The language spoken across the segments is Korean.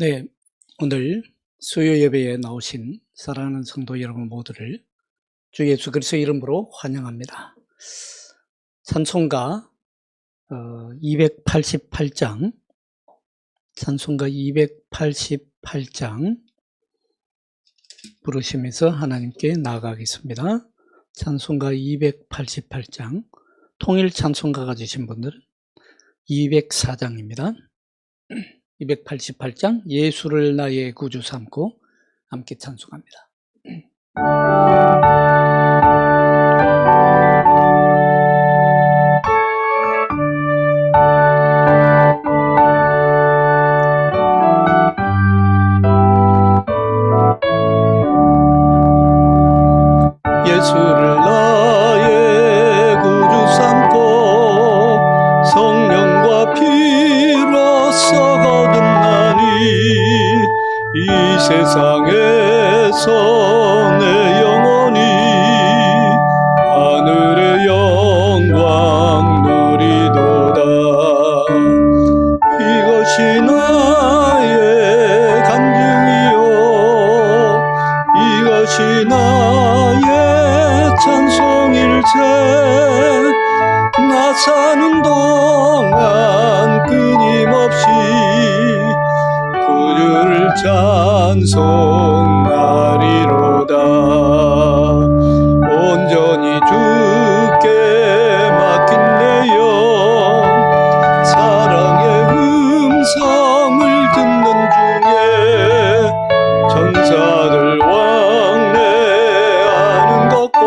네, 오늘 수요 예배에 나오신 사랑하는 성도 여러분 모두를 주 예수 그리스도 이름으로 환영합니다. 찬송가 288장, 찬송가 288장 부르시면서 하나님께 나아가겠습니다. 찬송가 288장, 통일 찬송가 가지신 분들은 204장입니다. 288장 예수를 나의 구주 삼고 함께 찬송합니다. 예수를 나의 구주 삼고 성령과 피로써 거듭나니 이 세상에서 내 영혼이 하늘의 영광 누리도다. 이것이 나의 간증이요, 이것이 나의 찬송일세. 나 사는 동안 끊임없이 구주를 찬송하리로다. 온전히 주께 맡긴 내 영, 사랑의 음성을 듣는 중에 천사들 왕래하는 것과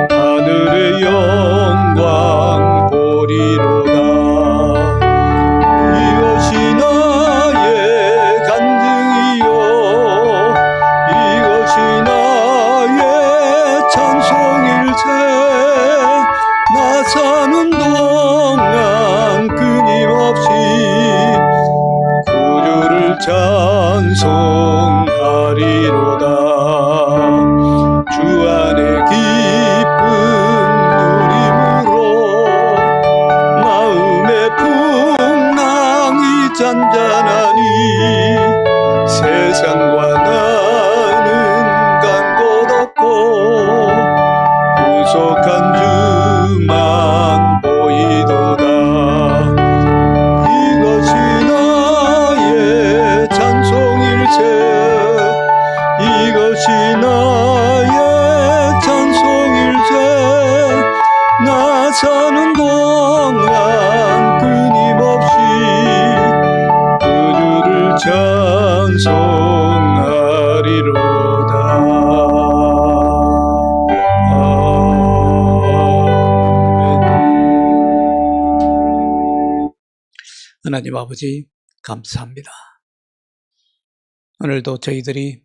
하늘의 영광 보리로다. 이것이 나의 간증이요, 이것이 나의 찬송일세. 나 사는 동안 끊임없이 구주를 찬송하리로다. 주 안에 기쁜 누림으로 마음의 풍랑이 잔잔하니 세상과 나는 간 곳 없고 구속한 주만 보이도다. 이것이 나의 찬송일세, 이것이 나의 찬송일세. 나 사는 동안 끊임없이 구주를 찬송하리로다. 하나님 아버지 감사합니다. 오늘도 저희들이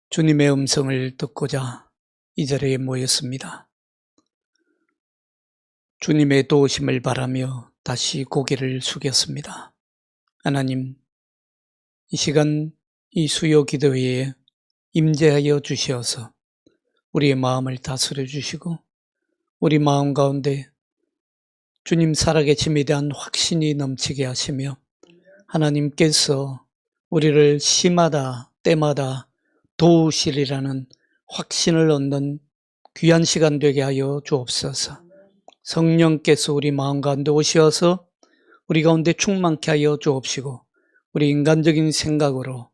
주님의 음성을 듣고자 이 자리에 모였습니다. 주님의 도우심을 바라며 다시 고개를 숙였습니다. 하나님, 이 시간 이 수요 기도회에 임재하여 주시어서 우리의 마음을 다스려 주시고 우리 마음 가운데 주님 살아계심에 대한 확신이 넘치게 하시며 하나님께서 우리를 시마다 때마다 도우시리라는 확신을 얻는 귀한 시간 되게 하여 주옵소서. 성령께서 우리 마음 가운데 오셔서 우리 가운데 충만케 하여 주옵시고 우리 인간적인 생각으로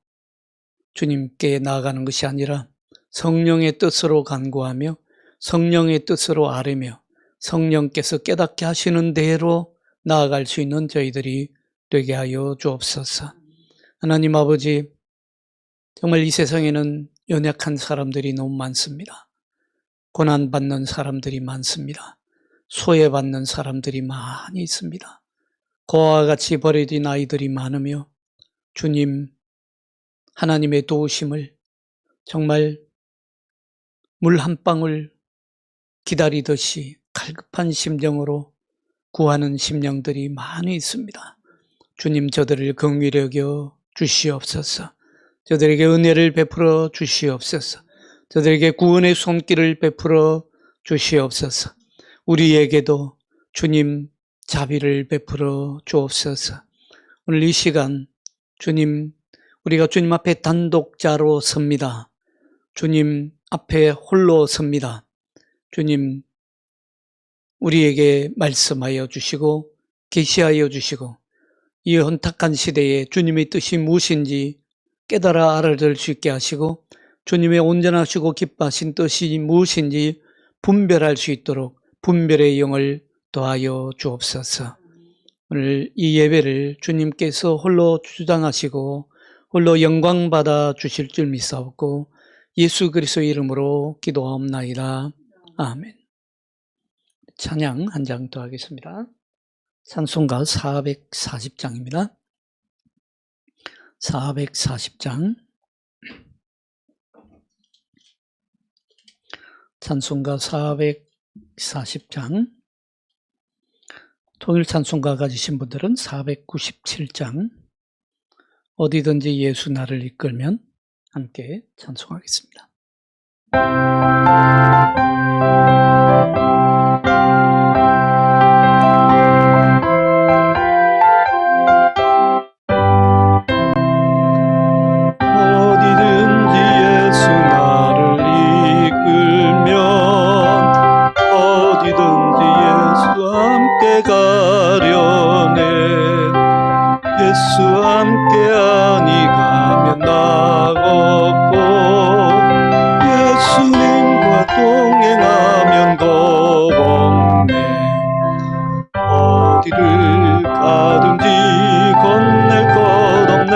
주님께 나아가는 것이 아니라 성령의 뜻으로 간구하며 성령의 뜻으로 아뢰며 성령께서 깨닫게 하시는 대로 나아갈 수 있는 저희들이 되게 하여 주옵소서. 하나님 아버지, 정말 이 세상에는 연약한 사람들이 너무 많습니다. 고난받는 사람들이 많습니다. 소외받는 사람들이 많이 있습니다. 고아와 같이 버려진 아이들이 많으며 주님, 하나님의 도우심을 정말 물 한 방울 기다리듯이 갈급한 심정으로 구하는 심령들이 많이 있습니다. 주님, 저들을 긍휼히 여겨 주시옵소서. 저들에게 은혜를 베풀어 주시옵소서. 저들에게 구원의 손길을 베풀어 주시옵소서. 우리에게도 주님 자비를 베풀어 주옵소서. 오늘 이 시간 주님, 우리가 주님 앞에 단독자로 섭니다. 주님 앞에 홀로 섭니다. 주님, 우리에게 말씀하여 주시고 계시하여 주시고 이 혼탁한 시대에 주님의 뜻이 무엇인지 깨달아 알아들 수 있게 하시고 주님의 온전하시고 기뻐하신 뜻이 무엇인지 분별할 수 있도록 분별의 영을 더하여 주옵소서. 오늘 이 예배를 주님께서 홀로 주장하시고 홀로 영광받아 주실 줄 믿사옵고 예수 그리스도의 이름으로 기도하옵나이다. 아멘. 찬양 한 장 더 하겠습니다. 찬송가 440장입니다. 440장. 찬송가 440장. 통일 찬송가 가지신 분들은 497장. 어디든지 예수 나를 이끌면 함께 찬송하겠습니다. 어디든지 예수 나를 이끌면 어디든지 예수와 함께 가려네. 예수와 함께 아니 가면 나 없고 예수님과 동행하면 겁없네. 어디를 가든지 겁낼 것 없네.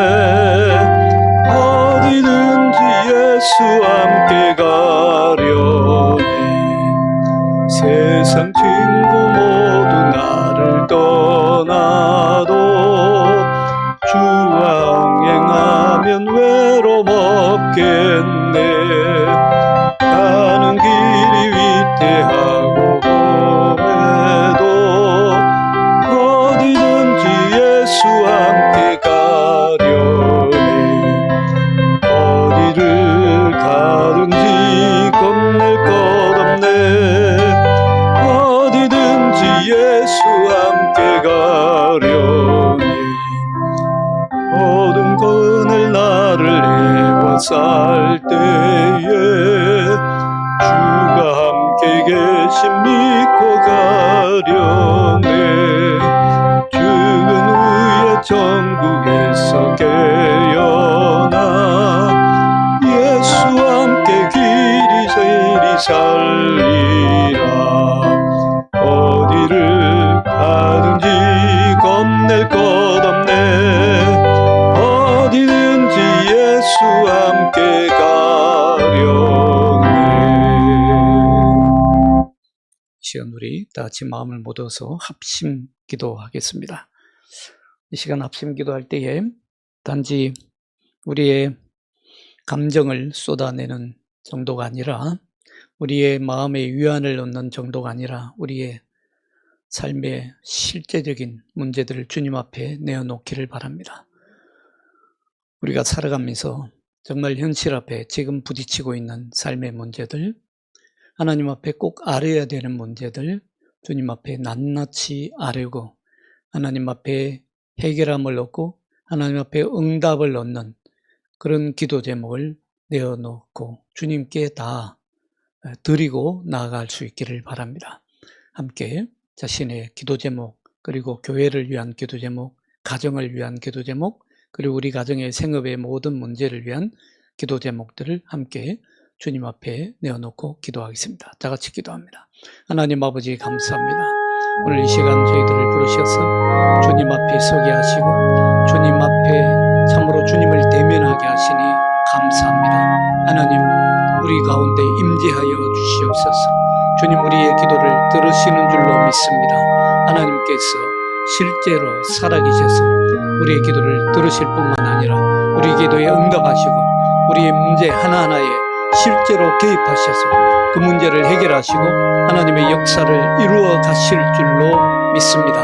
어디든지 예수와 함께 가려네. 세상 친구 모두 나를 떠나도 주와 흥행하면 외로움 없겠네. 가는 길이 위태하고 험해도 어디든지 예수와 함께 가려네. 어디를 가든지 겁낼 것 없네. 어디든지 예수와 함께 가려네. 모든 그늘 나를 애워쌀 때에 주가 함께 계심 믿고 가려네. 죽은 후에 천국에서 깨어나 예수와 함께 길이 세리 살리라. 어디를 가든지 겁낼 것 없네. 어디든지 예수와 함께 가려네. 이 시간 우리 다 같이 마음을 모아서 합심 기도하겠습니다. 이 시간 합심 기도할 때에 단지 우리의 감정을 쏟아내는 정도가 아니라 우리의 마음에 위안을 얻는 정도가 아니라 우리의 삶의 실제적인 문제들을 주님 앞에 내어놓기를 바랍니다. 우리가 살아가면서 정말 현실 앞에 지금 부딪히고 있는 삶의 문제들, 하나님 앞에 꼭 알아야 되는 문제들 주님 앞에 낱낱이 아뢰고 하나님 앞에 해결함을 얻고 하나님 앞에 응답을 얻는 그런 기도 제목을 내어놓고 주님께 다 드리고 나아갈 수 있기를 바랍니다. 함께 자신의 기도 제목, 그리고 교회를 위한 기도 제목, 가정을 위한 기도 제목, 그리고 우리 가정의 생업의 모든 문제를 위한 기도 제목들을 함께 주님 앞에 내어놓고 기도하겠습니다. 다 같이 기도합니다. 하나님 아버지 감사합니다. 오늘 이 시간 저희들을 부르셔서 주님 앞에 서게 하시고 주님 앞에 참으로 주님을 대면하게 하시니 감사합니다. 하나님 우리 가운데 임재하여 주시옵소서. 주님 우리의 기도를 들으시는 줄로 믿습니다. 하나님께서 실제로 살아계셔서 우리의 기도를 들으실 뿐만 아니라 우리 기도에 응답하시고 우리의 문제 하나하나에 실제로 개입하셔서 그 문제를 해결하시고 하나님의 역사를 이루어 가실 줄로 믿습니다.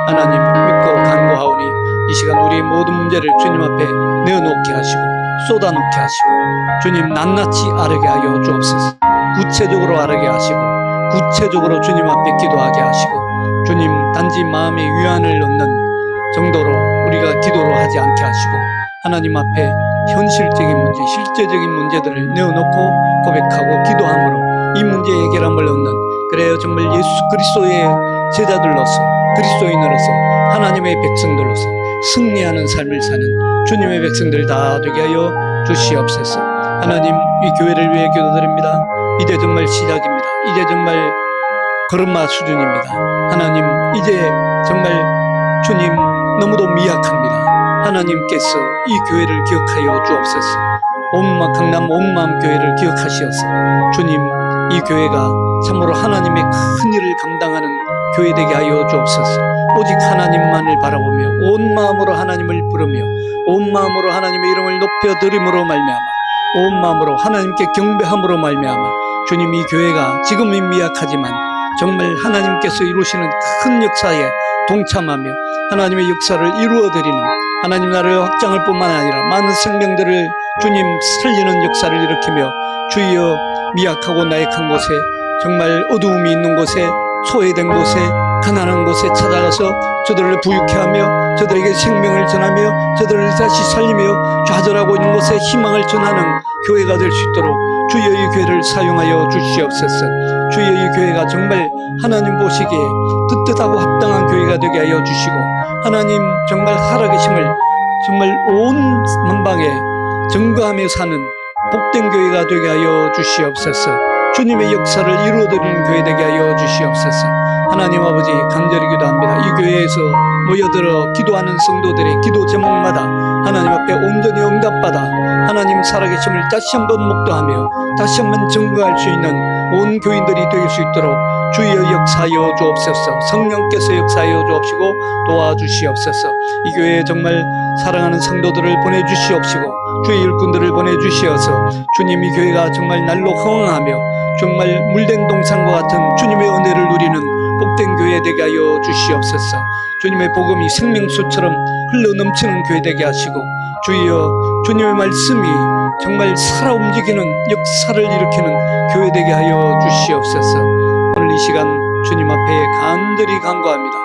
하나님 믿고 간구하오니 이 시간 우리의 모든 문제를 주님 앞에 내어놓게 하시고 쏟아놓게 하시고 주님 낱낱이 아뢰게 하여 주옵소서. 구체적으로 아뢰게 하시고 구체적으로 주님 앞에 기도하게 하시고 주님 단지 마음의 위안을 얻는 정도로 우리가 기도로 하지 않게 하시고 하나님 앞에 현실적인 문제, 실제적인 문제들을 내어놓고 고백하고 기도함으로 이 문제 해결함을 얻는, 그래요 정말 예수 그리스도의 제자들로서, 그리스도인으로서, 하나님의 백성들로서 승리하는 삶을 사는 주님의 백성들 다 되게 하여 주시옵소서. 하나님, 이 교회를 위해 기도드립니다. 이제 정말 시작입니다. 이제 정말 걸음마 수준입니다. 하나님, 이제 정말 주님 너무도 미약합니다. 하나님께서 이 교회를 기억하여 주옵소서. 강남 온마음 교회를 기억하시어서 주님, 이 교회가 참으로 하나님의 큰 일을 감당하는 교회 되게 하여 주옵소서. 오직 하나님만을 바라보며 온 마음으로 하나님을 부르며 온 마음으로 하나님의 이름을 높여드림으로 말미암아, 온 마음으로 하나님께 경배함으로 말미암아 주님, 이 교회가 지금은 미약하지만 정말 하나님께서 이루시는 큰 역사에 동참하며 하나님의 역사를 이루어드리는, 하나님 나라의 확장을 뿐만 아니라 많은 생명들을 주님 살리는 역사를 일으키며, 주여 미약하고 나약한 곳에, 정말 어두움이 있는 곳에, 소외된 곳에, 가난한 곳에 찾아가서 저들을 부유케 하며 저들에게 생명을 전하며 저들을 다시 살리며 좌절하고 있는 곳에 희망을 전하는 교회가 될 수 있도록 주여 이 교회를 사용하여 주시옵소서. 주여 이 교회가 정말 하나님 보시기에 뜻뜻하고 합당한 교회가 되게 하여 주시고, 하나님 정말 살아계심을 정말 온 만방에 증거하며 사는 복된 교회가 되게 하여 주시옵소서. 주님의 역사를 이루어드리는 교회 되게 하여 주시옵소서. 하나님 아버지, 간절히 기도합니다. 이 교회에서 모여들어 기도하는 성도들의 기도 제목마다 하나님 앞에 온전히 응답받아 하나님 살아계심을 다시 한번 목도하며 다시 한번 증거할 수 있는 온 교인들이 될 수 있도록 주여 역사하여 주옵소서. 성령께서 역사하여 주옵시고 도와주시옵소서. 이 교회에 정말 사랑하는 성도들을 보내주시옵시고 주의 일꾼들을 보내주시어서 주님, 이 교회가 정말 날로 흥황하며 정말 물된 동산과 같은 주님의 은혜를 누리는 복된 교회 되게 하여 주시옵소서. 주님의 복음이 생명수처럼 흘러넘치는 교회 되게 하시고, 주여 주님의 말씀이 정말 살아 움직이는 역사를 일으키는 교회 되게 하여 주시옵소서. 오늘 이 시간 주님 앞에 간절히 간구합니다.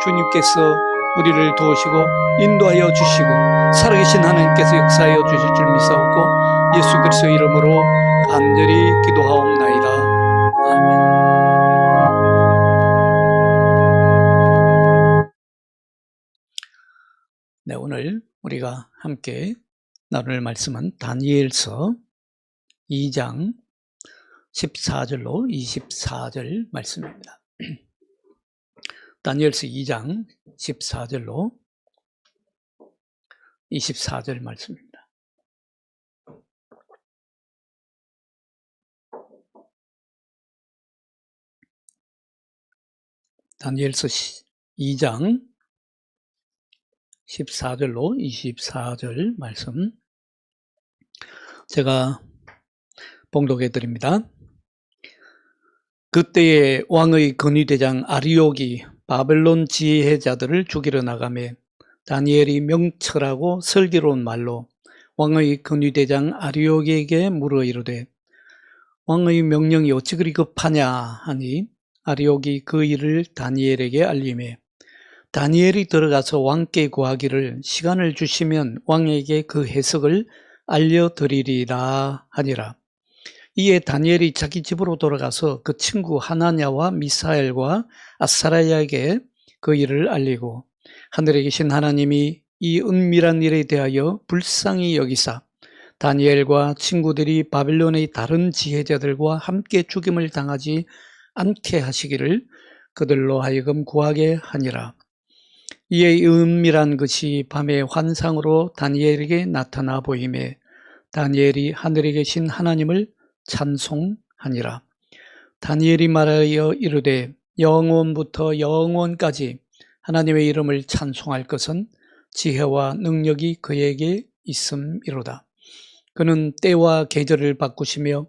주님께서 우리를 도우시고 인도하여 주시고 살아계신 하나님께서 역사하여 주실 줄 믿사옵고 예수 그리스도 이름으로 간절히 기도하옵나이다. 아멘. 네, 오늘 우리가 함께 나눌 말씀은 다니엘서 2장 14절로 24절 말씀입니다. 다니엘서 2장 14절로 24절 말씀입니다. 다니엘서 2장 14절로 24절 말씀 제가 봉독해 드립니다. 그때에 왕의 건의대장 아리옥이 바벨론 지혜자들을 죽이러 나가매 다니엘이 명철하고 슬기로운 말로 왕의 건의대장 아리옥에게 물어 이르되 왕의 명령이 어찌 그리 급하냐 하니 아리옥이 그 일을 다니엘에게 알리매 다니엘이 들어가서 왕께 구하기를 시간을 주시면 왕에게 그 해석을 알려드리리라 하니라. 이에 다니엘이 자기 집으로 돌아가서 그 친구 하나냐와 미사엘과 아사랴에게 그 일을 알리고 하늘에 계신 하나님이 이 은밀한 일에 대하여 불쌍히 여기사 다니엘과 친구들이 바벨론의 다른 지혜자들과 함께 죽임을 당하지 않게 하시기를 그들로 하여금 구하게 하니라. 이에 이 은밀한 것이 밤의 환상으로 다니엘에게 나타나 보이매 다니엘이 하늘에 계신 하나님을 찬송하니라. 다니엘이 말하여 이르되 영원부터 영원까지 하나님의 이름을 찬송할 것은 지혜와 능력이 그에게 있음이로다. 그는 때와 계절을 바꾸시며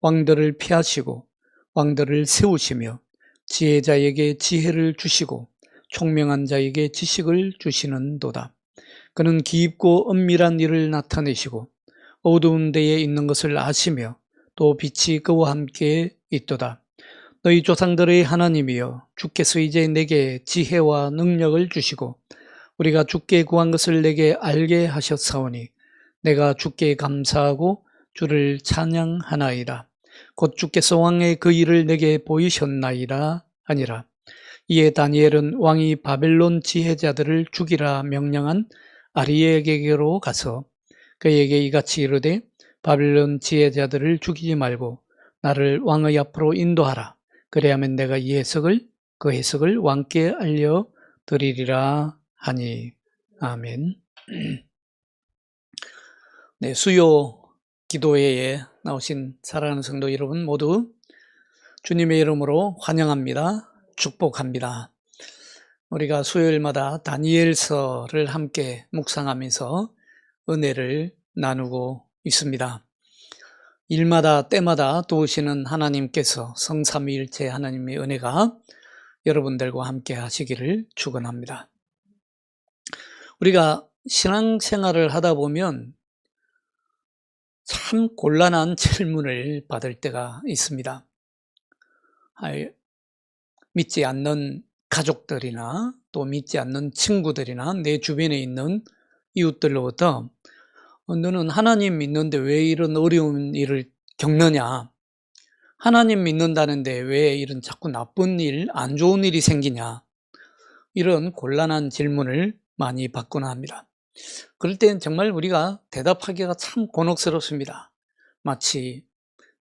왕들을 피하시고 왕들을 세우시며 지혜자에게 지혜를 주시고 총명한 자에게 지식을 주시는도다. 그는 깊고 은밀한 일을 나타내시고 어두운 데에 있는 것을 아시며 또 빛이 그와 함께 있도다. 너희 조상들의 하나님이여 주께서 이제 내게 지혜와 능력을 주시고 우리가 주께 구한 것을 내게 알게 하셨사오니 내가 주께 감사하고 주를 찬양하나이다. 곧 주께서 왕의 그 일을 내게 보이셨나이다 하니라. 이에 다니엘은 왕이 바벨론 지혜자들을 죽이라 명령한 아리에게로 가서 그에게 이같이 이르되 바벨론 지혜자들을 죽이지 말고 나를 왕의 앞으로 인도하라. 그래야면 내가 그 해석을 왕께 알려드리리라 하니. 아멘. 네, 수요 기도회에 나오신 사랑하는 성도 여러분 모두 주님의 이름으로 환영합니다. 축복합니다. 우리가 수요일마다 다니엘서를 함께 묵상하면서 은혜를 나누고 있습니다. 일마다 때마다 도우시는 하나님께서 성삼위일체 하나님의 은혜가 여러분들과 함께 하시기를 축원합니다. 우리가 신앙생활을 하다 보면 참 곤란한 질문을 받을 때가 있습니다. 믿지 않는 가족들이나 또 믿지 않는 친구들이나 내 주변에 있는 이웃들로부터 너는 하나님 믿는데 왜 이런 어려운 일을 겪느냐? 하나님 믿는다는데 왜 이런 자꾸 나쁜 일, 안 좋은 일이 생기냐? 이런 곤란한 질문을 많이 받곤 합니다. 그럴 땐 정말 우리가 대답하기가 참 곤혹스럽습니다. 마치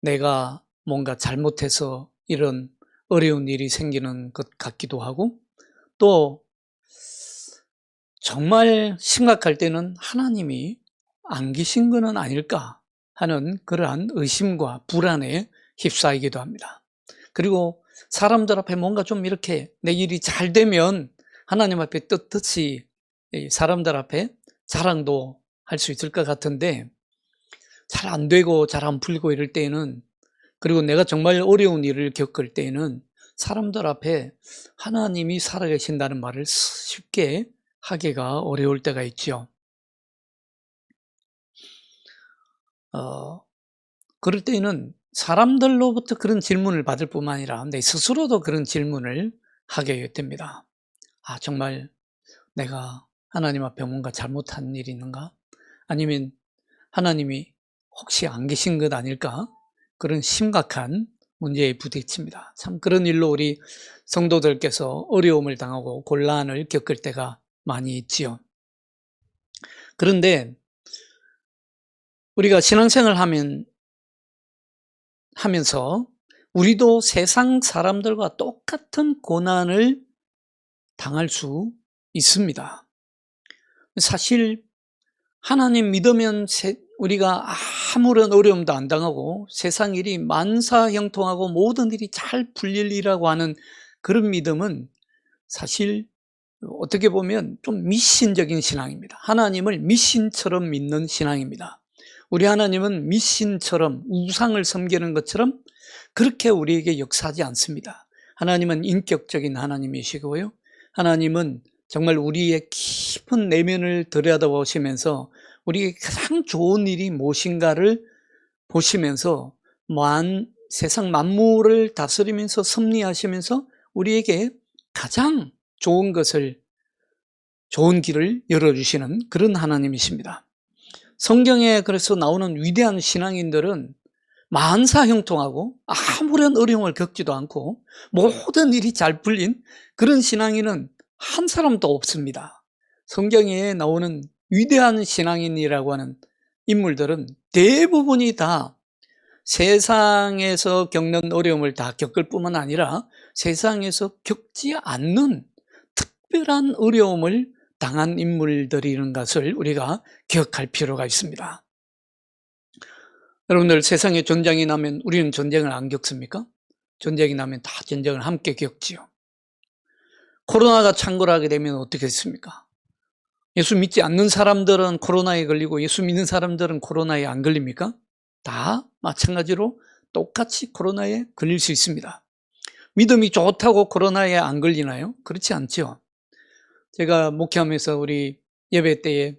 내가 뭔가 잘못해서 이런 어려운 일이 생기는 것 같기도 하고, 또 정말 심각할 때는 하나님이 안 계신 것은 아닐까 하는 그러한 의심과 불안에 휩싸이기도 합니다. 그리고 사람들 앞에 뭔가 좀 이렇게 내 일이 잘 되면 하나님 앞에 떳떳이 사람들 앞에 자랑도 할 수 있을 것 같은데, 잘 안 되고 잘 안 풀리고 이럴 때에는, 그리고 내가 정말 어려운 일을 겪을 때에는 사람들 앞에 하나님이 살아계신다는 말을 쉽게 하기가 어려울 때가 있죠. 그럴 때에는 사람들로부터 그런 질문을 받을 뿐만 아니라 내 스스로도 그런 질문을 하게 됩니다. 정말 내가 하나님 앞에 뭔가 잘못한 일이 있는가? 아니면 하나님이 혹시 안 계신 것 아닐까? 그런 심각한 문제에 부딪힙니다. 참 그런 일로 우리 성도들께서 어려움을 당하고 곤란을 겪을 때가 많이 있지요. 그런데 우리가 신앙생활 하면서 우리도 세상 사람들과 똑같은 고난을 당할 수 있습니다. 사실 하나님 믿으면 우리가 아무런 어려움도 안 당하고 세상 일이 만사형통하고 모든 일이 잘 풀리리라고 하는 그런 믿음은 사실 어떻게 보면 좀 미신적인 신앙입니다. 하나님을 미신처럼 믿는 신앙입니다. 우리 하나님은 미신처럼 우상을 섬기는 것처럼 그렇게 우리에게 역사하지 않습니다. 하나님은 인격적인 하나님이시고요. 하나님은 정말 우리의 깊은 내면을 들여다보시면서 우리에게 가장 좋은 일이 무엇인가를 보시면서 세상 만물을 다스리면서 섭리하시면서 우리에게 가장 좋은 길을 열어주시는 그런 하나님이십니다. 성경에 그래서 나오는 위대한 신앙인들은 만사형통하고 아무런 어려움을 겪지도 않고 모든 일이 잘 풀린 그런 신앙인은 한 사람도 없습니다. 성경에 나오는 위대한 신앙인이라고 하는 인물들은 대부분이 다 세상에서 겪는 어려움을 다 겪을 뿐만 아니라 세상에서 겪지 않는 특별한 어려움을 당한 인물들이라는 것을 우리가 기억할 필요가 있습니다. 여러분들, 세상에 전쟁이 나면 우리는 전쟁을 안 겪습니까? 전쟁이 나면 다 전쟁을 함께 겪지요. 코로나가 창궐하게 되면 어떻게 했습니까? 예수 믿지 않는 사람들은 코로나에 걸리고 예수 믿는 사람들은 코로나에 안 걸립니까? 다 마찬가지로 똑같이 코로나에 걸릴 수 있습니다. 믿음이 좋다고 코로나에 안 걸리나요? 그렇지 않죠. 제가 목회하면서 우리 예배 때에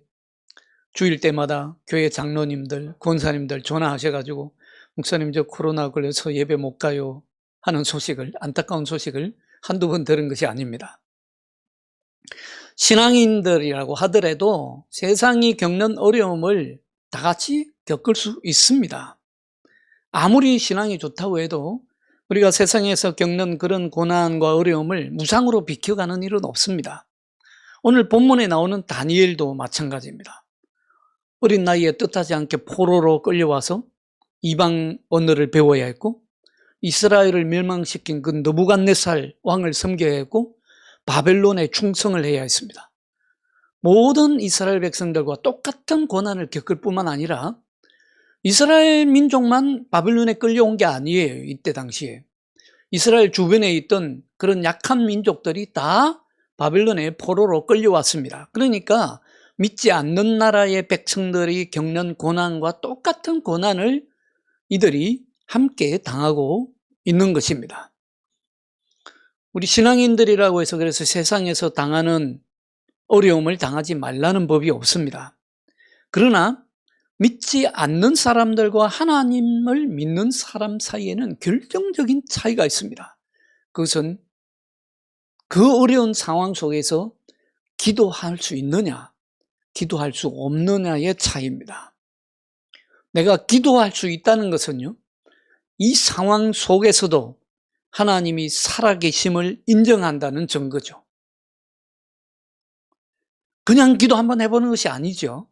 주일 때마다 교회 장로님들, 권사님들 전화하셔가지고 목사님 저 코로나 걸려서 예배 못 가요 하는 소식을, 안타까운 소식을 한두 번 들은 것이 아닙니다. 신앙인들이라고 하더라도 세상이 겪는 어려움을 다 같이 겪을 수 있습니다. 아무리 신앙이 좋다고 해도 우리가 세상에서 겪는 그런 고난과 어려움을 무상으로 비켜가는 일은 없습니다. 오늘 본문에 나오는 다니엘도 마찬가지입니다. 어린 나이에 뜻하지 않게 포로로 끌려와서 이방 언어를 배워야 했고, 이스라엘을 멸망시킨 그 느부갓네살 왕을 섬겨야 했고, 바벨론에 충성을 해야 했습니다. 모든 이스라엘 백성들과 똑같은 고난을 겪을 뿐만 아니라 이스라엘 민족만 바벨론에 끌려온 게 아니에요. 이때 당시에 이스라엘 주변에 있던 그런 약한 민족들이 다 바벨론에 포로로 끌려왔습니다. 그러니까 믿지 않는 나라의 백성들이 겪는 고난과 똑같은 고난을 이들이 함께 당하고 있는 것입니다. 우리 신앙인들이라고 해서 그래서 세상에서 당하는 어려움을 당하지 말라는 법이 없습니다. 그러나 믿지 않는 사람들과 하나님을 믿는 사람 사이에는 결정적인 차이가 있습니다. 그것은 그 어려운 상황 속에서 기도할 수 있느냐, 기도할 수 없느냐의 차이입니다. 내가 기도할 수 있다는 것은요, 이 상황 속에서도 하나님이 살아계심을 인정한다는 증거죠. 그냥 기도 한번 해보는 것이 아니죠.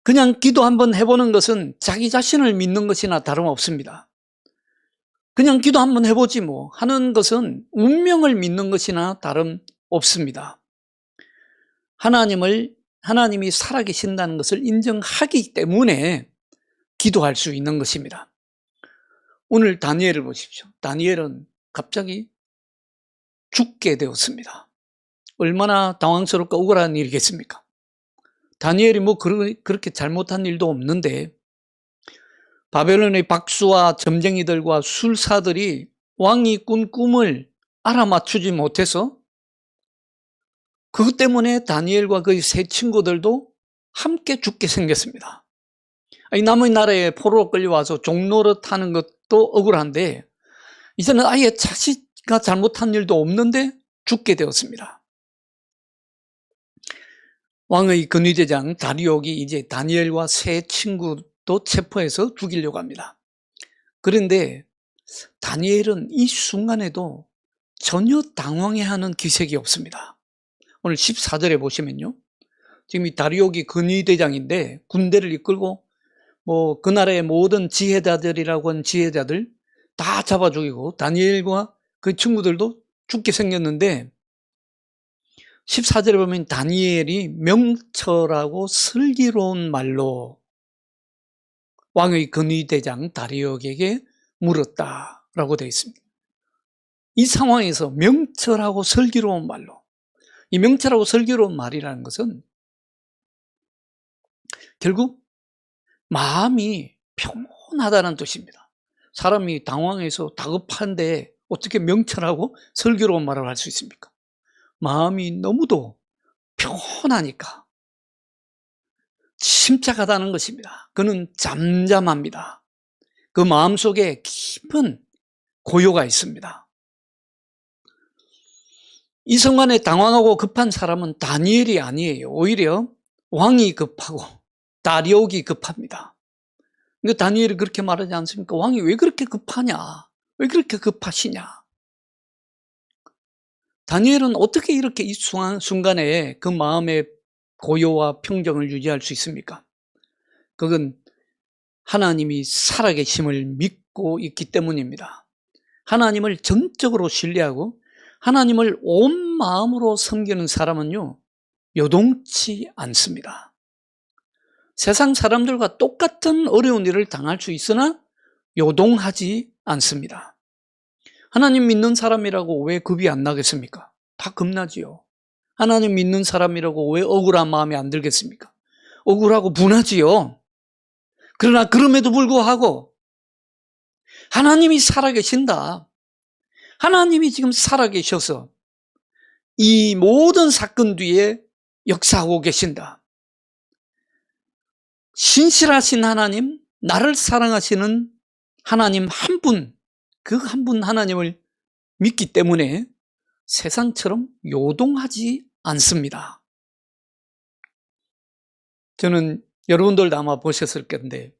그냥 기도 한번 해보는 것은 자기 자신을 믿는 것이나 다름없습니다. 그냥 기도 한번 해보지 뭐 하는 것은 운명을 믿는 것이나 다름없습니다. 하나님이 살아계신다는 것을 인정하기 때문에 기도할 수 있는 것입니다. 오늘 다니엘을 보십시오. 다니엘은 갑자기 죽게 되었습니다. 얼마나 당황스럽고 억울한 일이겠습니까? 다니엘이 뭐 그렇게 잘못한 일도 없는데 바벨론의 박수와 점쟁이들과 술사들이 왕이 꾼 꿈을 알아맞추지 못해서 그것 때문에 다니엘과 그의 세 친구들도 함께 죽게 생겼습니다. 남의 나라에 포로로 끌려와서 종노릇 하는 것도 억울한데 이제는 아예 자기가 잘못한 일도 없는데 죽게 되었습니다. 왕의 근위대장 다리옥이 이제 다니엘과 세 친구도 체포해서 죽이려고 합니다. 그런데 다니엘은 이 순간에도 전혀 당황해하는 기색이 없습니다. 오늘 14절에 보시면요, 지금 이 다리옥이 근위대장인데 군대를 이끌고 뭐 그 나라의 모든 지혜자들이라고 하는 지혜자들 다 잡아 죽이고 다니엘과 그 친구들도 죽게 생겼는데 14절에 보면 다니엘이 명철하고 슬기로운 말로 왕의 근위대장 다리옥에게 물었다라고 되어 있습니다. 이 상황에서 명철하고 슬기로운 말로, 이 명철하고 슬기로운 말이라는 것은 결국 마음이 평온하다는 뜻입니다. 사람이 당황해서 다급한데 어떻게 명철하고 슬기로운 말을 할 수 있습니까? 마음이 너무도 평온하니까 침착하다는 것입니다. 그는 잠잠합니다. 그 마음속에 깊은 고요가 있습니다. 이 순간에 당황하고 급한 사람은 다니엘이 아니에요. 오히려 왕이 급하고 다리옥이 급합니다. 그러니까 다니엘이 그렇게 말하지 않습니까? 왕이 왜 그렇게 급하냐? 왜 그렇게 급하시냐? 다니엘은 어떻게 이렇게 이 순간에 그 마음의 고요와 평정을 유지할 수 있습니까? 그건 하나님이 살아계심을 믿고 있기 때문입니다. 하나님을 전적으로 신뢰하고 하나님을 온 마음으로 섬기는 사람은요, 요동치 않습니다. 세상 사람들과 똑같은 어려운 일을 당할 수 있으나 요동하지 않습니다. 하나님 믿는 사람이라고 왜 겁이 안 나겠습니까? 다 겁나지요. 하나님 믿는 사람이라고 왜 억울한 마음이 안 들겠습니까? 억울하고 분하지요. 그러나 그럼에도 불구하고 하나님이 살아계신다. 하나님이 지금 살아계셔서 이 모든 사건 뒤에 역사하고 계신다. 신실하신 하나님, 나를 사랑하시는 하나님 한 분, 그 한 분 하나님을 믿기 때문에 세상처럼 요동하지 않습니다. 저는 여러분들도 아마 보셨을 건데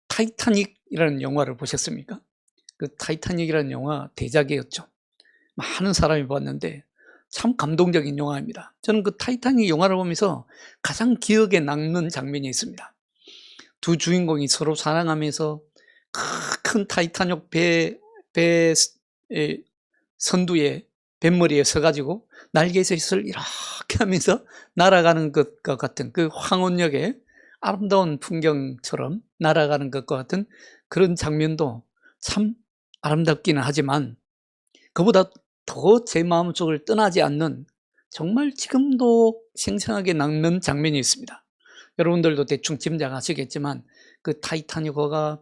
타이타닉이라는 영화를 보셨습니까? 그 타이타닉이라는 영화 대작이었죠. 많은 사람이 봤는데 참 감동적인 영화입니다. 저는 그 타이타닉 영화를 보면서 가장 기억에 남는 장면이 있습니다. 두 주인공이 서로 사랑하면서 큰 타이타닉 배 선두에 뱃머리에 서가지고 날개짓을 이렇게 하면서 날아가는 것과 같은 그 황혼역의 아름다운 풍경처럼 날아가는 것과 같은 그런 장면도 참 아름답기는 하지만 그보다 더 제 마음속을 떠나지 않는 정말 지금도 생생하게 남는 장면이 있습니다. 여러분들도 대충 짐작하시겠지만 그 타이타닉호가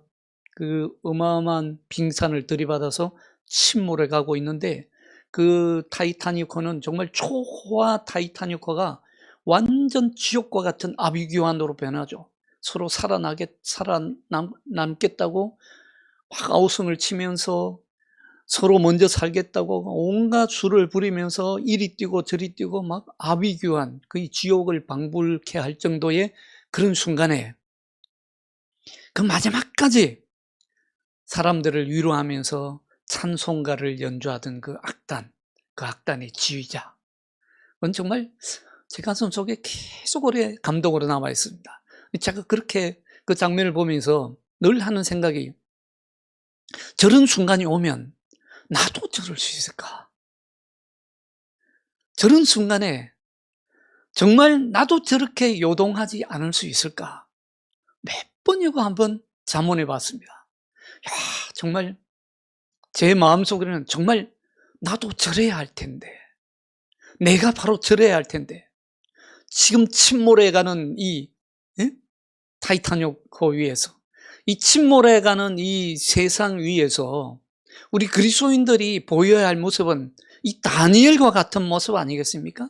그 어마어마한 빙산을 들이받아서 침몰해 가고 있는데 그 타이타닉호는 정말 초호화 타이타닉호가 완전 지옥과 같은 아비규환으로 변하죠. 서로 살아남겠다고 막 아우성을 치면서 서로 먼저 살겠다고 온갖 수를 부리면서 이리 뛰고 저리 뛰고 막 아비규환, 거의 지옥을 방불케 할 정도의 그런 순간에 그 마지막까지 사람들을 위로하면서 찬송가를 연주하던 그 악단의 지휘자. 그건 정말 제 가슴 속에 계속 오래 감동으로 남아 있습니다. 제가 그렇게 그 장면을 보면서 늘 하는 생각이 저런 순간이 오면 나도 저럴 수 있을까? 저런 순간에 정말 나도 저렇게 요동하지 않을 수 있을까? 몇 번이고 한번 자문해 봤습니다. 야, 정말 제 마음속에는 정말 나도 저래야 할 텐데, 내가 바로 저래야 할 텐데, 지금 침몰해가는 이 타이타닉호 위에서, 이 침몰해가는 이 세상 위에서 우리 그리스도인들이 보여야 할 모습은 이 다니엘과 같은 모습 아니겠습니까?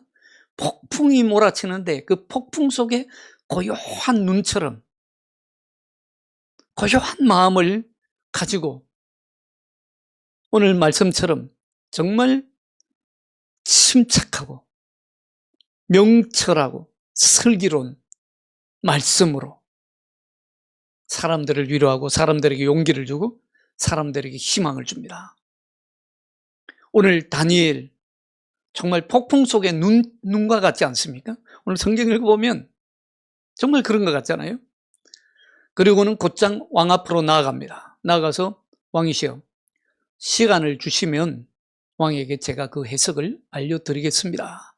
폭풍이 몰아치는데 그 폭풍 속에 고요한 눈처럼 고요한 마음을 가지고 오늘 말씀처럼 정말 침착하고 명철하고 슬기로운 말씀으로 사람들을 위로하고 사람들에게 용기를 주고 사람들에게 희망을 줍니다. 오늘 다니엘 정말 폭풍 속의 눈과 같지 않습니까? 오늘 성경 읽어보면 정말 그런 것 같잖아요. 그리고는 곧장 왕 앞으로 나아갑니다. 나아가서 왕이시여 시간을 주시면 왕에게 제가 그 해석을 알려드리겠습니다.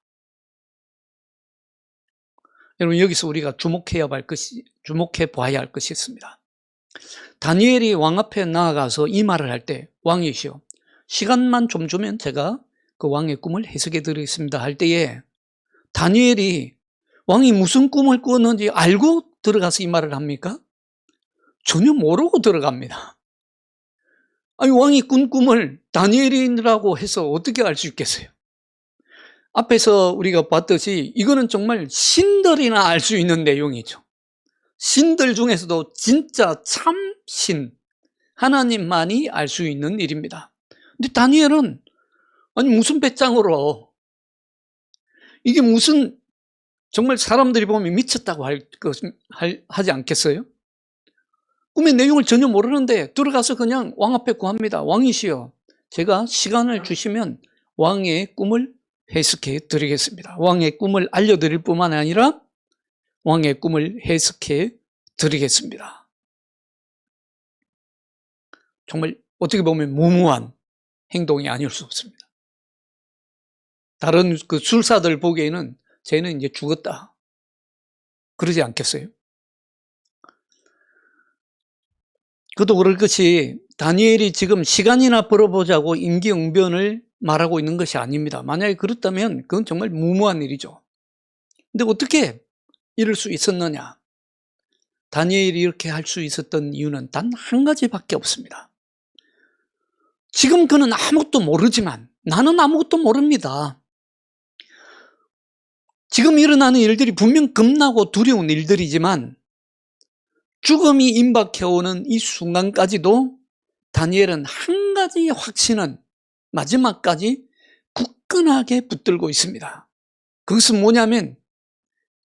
여러분 여기서 우리가 주목해 봐야 할 것이 있습니다. 다니엘이 왕 앞에 나아가서 이 말을 할 때 왕이시여 시간만 좀 주면 제가 그 왕의 꿈을 해석해 드리겠습니다 할 때에 다니엘이 왕이 무슨 꿈을 꾸었는지 알고 들어가서 이 말을 합니까? 전혀 모르고 들어갑니다. 아니 왕이 꾼 꿈을 다니엘이라고 해서 어떻게 알 수 있겠어요? 앞에서 우리가 봤듯이 이거는 정말 신들이나 알 수 있는 내용이죠. 신들 중에서도 진짜 참신 하나님만이 알 수 있는 일입니다. 근데 다니엘은 아니 무슨 배짱으로 이게 무슨 정말 사람들이 보면 미쳤다고 하지 않겠어요? 꿈의 내용을 전혀 모르는데 들어가서 그냥 왕 앞에 구합니다. 왕이시여 제가 시간을 주시면 왕의 꿈을 해석해 드리겠습니다. 왕의 꿈을 알려드릴 뿐만 아니라 왕의 꿈을 해석해 드리겠습니다. 정말 어떻게 보면 무모한 행동이 아닐 수 없습니다. 다른 그 술사들 보기에는 쟤는 이제 죽었다 그러지 않겠어요? 그것도 그럴 것이 다니엘이 지금 시간이나 벌어보자고 임기응변을 말하고 있는 것이 아닙니다. 만약에 그렇다면 그건 정말 무모한 일이죠. 근데 어떻게 이럴 수 있었느냐? 다니엘이 이렇게 할 수 있었던 이유는 단 한 가지밖에 없습니다. 지금 그는 아무것도 모르지만 나는 아무것도 모릅니다. 지금 일어나는 일들이 분명 겁나고 두려운 일들이지만 죽음이 임박해오는 이 순간까지도 다니엘은 한 가지의 확신은 마지막까지 화끈하게 붙들고 있습니다. 그것은 뭐냐면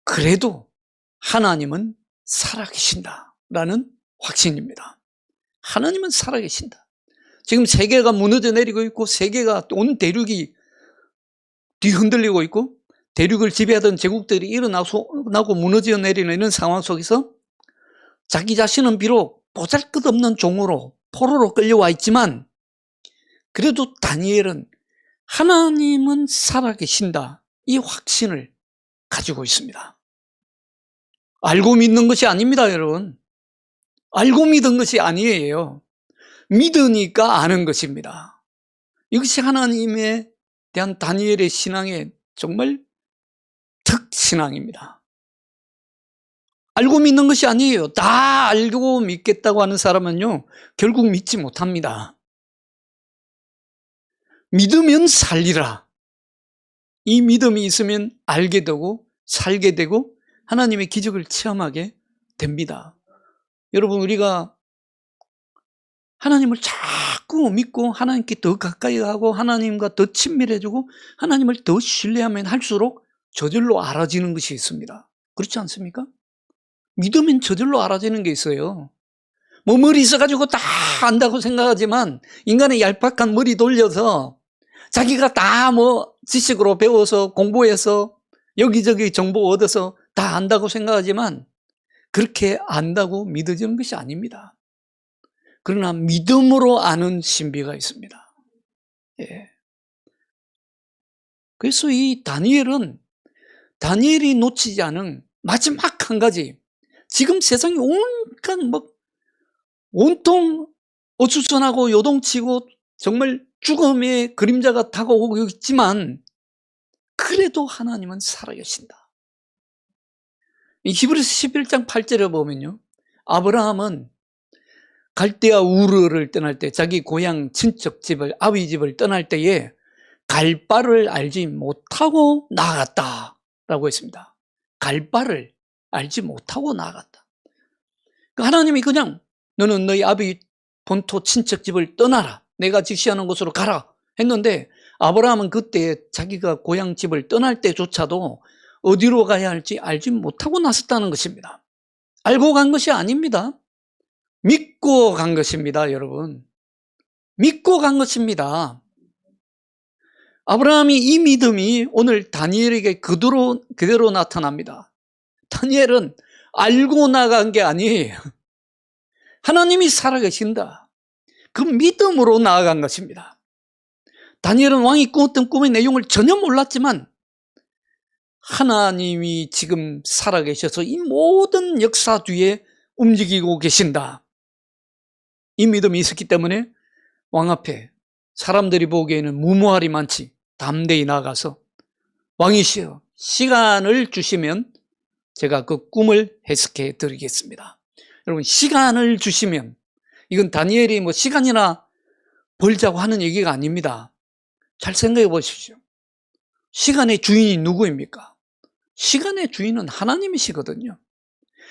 그래도 하나님은 살아계신다라는 확신입니다. 하나님은 살아계신다. 지금 세계가 무너져 내리고 있고 세계가 온 대륙이 뒤흔들리고 있고 대륙을 지배하던 제국들이 일어나고 무너져 내리는 이런 상황 속에서 자기 자신은 비록 보잘것없는 종으로 포로로 끌려와 있지만 그래도 다니엘은 하나님은 살아계신다 이 확신을 가지고 있습니다. 알고 믿는 것이 아닙니다, 여러분. 알고 믿은 것이 아니에요. 믿으니까 아는 것입니다. 이것이 하나님에 대한 다니엘의 신앙의 정말 특신앙입니다. 알고 믿는 것이 아니에요. 다 알고 믿겠다고 하는 사람은요, 결국 믿지 못합니다. 믿으면 살리라. 이 믿음이 있으면 알게 되고 살게 되고 하나님의 기적을 체험하게 됩니다. 여러분, 우리가 하나님을 자꾸 믿고 하나님께 더 가까이 가고 하나님과 더 친밀해지고 하나님을 더 신뢰하면 할수록 저절로 알아지는 것이 있습니다. 그렇지 않습니까? 믿으면 저절로 알아지는 게 있어요. 뭐 머리 있어가지고 다 안다고 생각하지만 인간의 얄팍한 머리 돌려서 자기가 다 뭐 지식으로 배워서 공부해서 여기저기 정보 얻어서 다 안다고 생각하지만 그렇게 안다고 믿어지는 것이 아닙니다. 그러나 믿음으로 아는 신비가 있습니다. 예. 그래서 이 다니엘이 놓치지 않은 마지막 한 가지, 지금 세상이 온갖 온통 어수선하고 요동치고 정말 죽음의 그림자가 다가오고 있지만 그래도 하나님은 살아계신다. 이 히브리서 11장 8절에 보면요, 아브라함은 갈대아 우르를 떠날 때 자기 고향 친척 집을 아비 집을 떠날 때에 갈 바를 알지 못하고 나아갔다라고 했습니다. 갈 바를 알지 못하고 나아갔다. 하나님이 그냥 너는 너희 아비 본토 친척 집을 떠나라, 내가 지시하는 곳으로 가라 했는데 아브라함은 그때 자기가 고향 집을 떠날 때조차도 어디로 가야 할지 알지 못하고 나섰다는 것입니다. 알고 간 것이 아닙니다. 믿고 간 것입니다, 여러분. 믿고 간 것입니다. 아브라함이 이 믿음이 오늘 다니엘에게 그대로 나타납니다. 다니엘은 알고 나간 게 아니에요. 하나님이 살아계신다. 그 믿음으로 나아간 것입니다. 다니엘은 왕이 꾸었던 꿈의 내용을 전혀 몰랐지만 하나님이 지금 살아계셔서 이 모든 역사 뒤에 움직이고 계신다. 이 믿음이 있었기 때문에 왕 앞에 사람들이 보기에는 무모할이 많지 담대히 나가서 왕이시여 시간을 주시면 제가 그 꿈을 해석해 드리겠습니다. 여러분, 시간을 주시면 이건 다니엘이 뭐 시간이나 벌자고 하는 얘기가 아닙니다. 잘 생각해 보십시오. 시간의 주인이 누구입니까? 시간의 주인은 하나님이시거든요.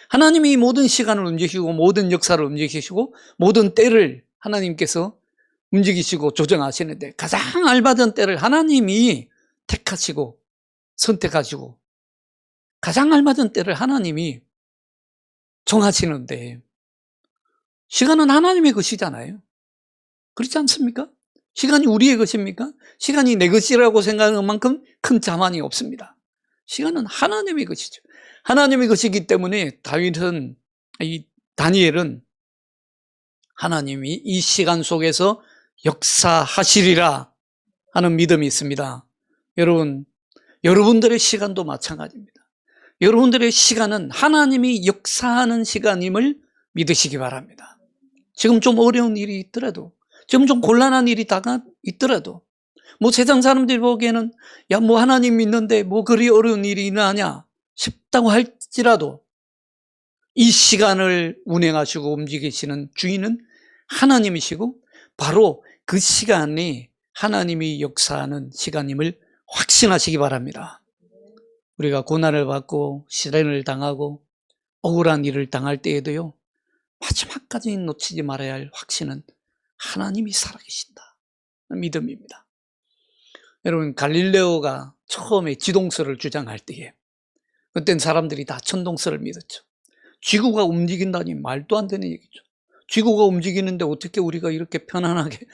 하나님이 모든 시간을 움직이시고 모든 역사를 움직이시고 모든 때를 하나님께서 움직이시고 조정하시는데 가장 알맞은 때를 하나님이 택하시고 선택하시고 가장 알맞은 때를 하나님이 정하시는데 시간은 하나님의 것이잖아요. 그렇지 않습니까? 시간이 우리의 것입니까? 시간이 내 것이라고 생각하는 만큼 큰 자만이 없습니다. 시간은 하나님의 것이죠. 하나님의 것이기 때문에 다니엘은 하나님이 이 시간 속에서 역사하시리라 하는 믿음이 있습니다. 여러분들의 시간도 마찬가지입니다. 여러분들의 시간은 하나님이 역사하는 시간임을 믿으시기 바랍니다. 지금 좀 어려운 일이 있더라도, 지금 좀 곤란한 일이 있더라도, 뭐 세상 사람들이 보기에는 야, 뭐 하나님 믿는데 뭐 그리 어려운 일이 일어나냐 싶다고 할지라도 이 시간을 운행하시고 움직이시는 주인은 하나님이시고 바로 그 시간이 하나님이 역사하는 시간임을 확신하시기 바랍니다. 우리가 고난을 받고 시련을 당하고 억울한 일을 당할 때에도요, 마지막까지 놓치지 말아야 할 확신은 하나님이 살아계신다 믿음입니다. 여러분, 갈릴레오가 처음에 지동설을 주장할 때에 그땐 사람들이 다 천동설을 믿었죠. 지구가 움직인다니 말도 안 되는 얘기죠. 지구가 움직이는데 어떻게 우리가 이렇게 편안하게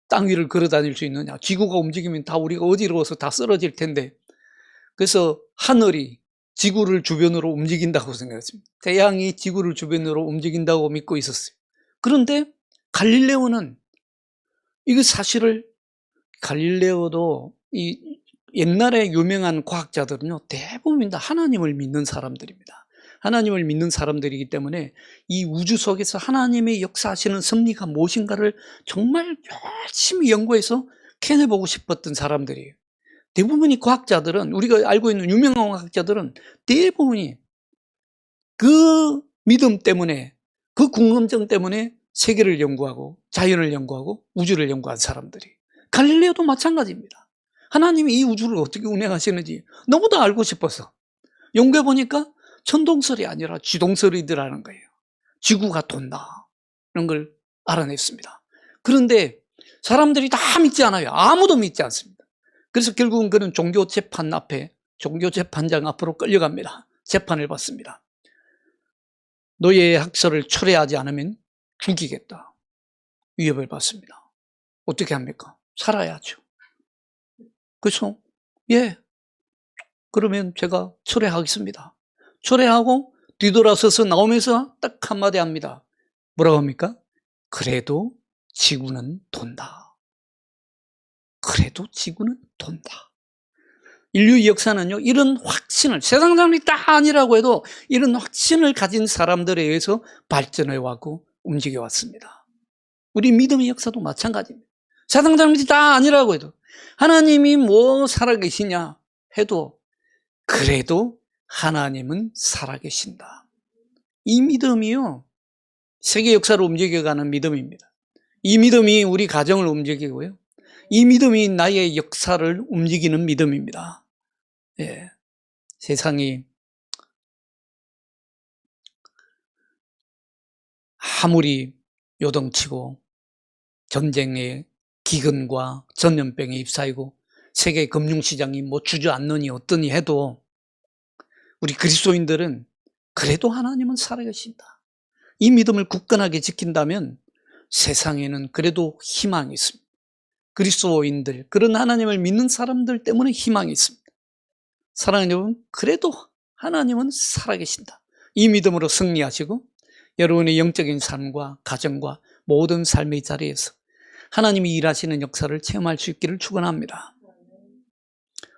땅 위를 걸어 다닐 수 있느냐. 지구가 움직이면 다 우리가 어지러워서 다 쓰러질 텐데. 그래서 하늘이 지구를 주변으로 움직인다고 생각했습니다. 태양이 지구를 주변으로 움직인다고 믿고 있었어요. 그런데 갈릴레오는 이거 사실을, 갈릴레오도 이 옛날에 유명한 과학자들은요, 대부분 다 하나님을 믿는 사람들입니다. 하나님을 믿는 사람들이기 때문에 이 우주 속에서 하나님의 역사하시는 섭리가 무엇인가를 정말 열심히 연구해서 캐내보고 싶었던 사람들이에요. 대부분의 과학자들은, 우리가 알고 있는 유명한 과학자들은 대부분이 그 믿음 때문에, 그 궁금증 때문에 세계를 연구하고 자연을 연구하고 우주를 연구한 사람들이. 갈릴레오도 마찬가지입니다. 하나님이 이 우주를 어떻게 운행하시는지 너무도 알고 싶어서 연구해 보니까 천동설이 아니라 지동설이더라는 거예요. 지구가 돈다, 이런 걸 알아냈습니다. 그런데 사람들이 다 믿지 않아요. 아무도 믿지 않습니다. 그래서 결국은 그는 종교재판 앞에, 종교재판장 앞으로 끌려갑니다. 재판을 받습니다. 너의 학설을 철회하지 않으면 죽이겠다, 위협을 받습니다. 어떻게 합니까? 살아야죠. 그래서 예, 그러면 제가 철회하겠습니다. 철회하고 뒤돌아서서 나오면서 딱 한마디 합니다. 뭐라고 합니까? 그래도 지구는 돈다. 그래도 지구는 돈다. 인류의 역사는요, 이런 확신을, 세상 사람이 다 아니라고 해도 이런 확신을 가진 사람들에 의해서 발전해 왔고 움직여 왔습니다. 우리 믿음의 역사도 마찬가지입니다. 세상 사람들이 다 아니라고 해도, 하나님이 뭐 살아계시냐 해도 그래도 하나님은 살아계신다. 이 믿음이요, 세계 역사를 움직여가는 믿음입니다. 이 믿음이 우리 가정을 움직이고요, 이 믿음이 나의 역사를 움직이는 믿음입니다. 예, 세상이 아무리 요동치고 전쟁의 기근과 전염병에 휩싸이고 세계 금융시장이 뭐 주저앉느니 어떠니 해도 우리 그리스도인들은 그래도 하나님은 살아계신다. 이 믿음을 굳건하게 지킨다면 세상에는 그래도 희망이 있습니다. 그리스도인들, 그런 하나님을 믿는 사람들 때문에 희망이 있습니다. 사랑하는 여러분, 그래도 하나님은 살아계신다. 이 믿음으로 승리하시고 여러분의 영적인 삶과 가정과 모든 삶의 자리에서 하나님이 일하시는 역사를 체험할 수 있기를 축원합니다.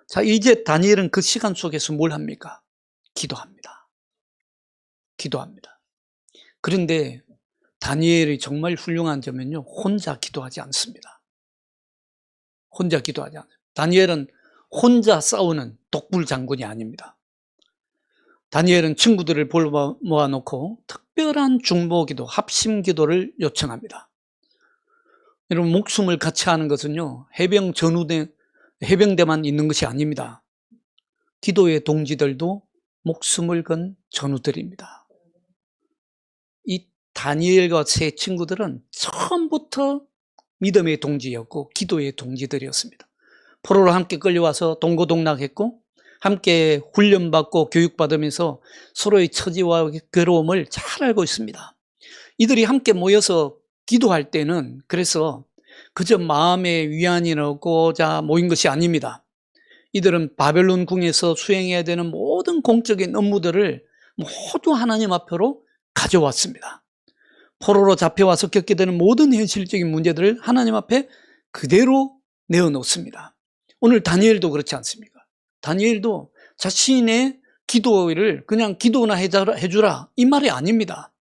자, 이제 다니엘은 그 시간 속에서 뭘 합니까? 기도합니다. 기도합니다. 그런데 다니엘이 정말 훌륭한 점은요, 혼자 기도하지 않습니다. 혼자 기도하지 않습니다. 다니엘은 혼자 싸우는 독불 장군이 아닙니다. 다니엘은 친구들을 모아놓고 특별한 중보기도, 합심기도를 요청합니다. 여러분, 목숨을 같이 하는 것은요, 해병대만 있는 것이 아닙니다. 기도의 동지들도 목숨을 건 전우들입니다. 이 다니엘과 세 친구들은 처음부터 믿음의 동지였고 기도의 동지들이었습니다. 포로로 함께 끌려와서 동고동락했고 함께 훈련받고 교육받으면서 서로의 처지와 괴로움을 잘 알고 있습니다. 이들이 함께 모여서 기도할 때는 그래서 그저 마음의 위안이 얻고자 모인 것이 아닙니다. 이들은 바벨론 궁에서 수행해야 되는 모든 공적인 업무들을 모두 하나님 앞으로 가져왔습니다. 포로로 잡혀와서 겪게 되는 모든 현실적인 문제들을 하나님 앞에 그대로 내어놓습니다. 오늘 다니엘도 그렇지 않습니까? 다니엘도 자신의 기도를 그냥 기도나 해주라 이 말이 아닙니다.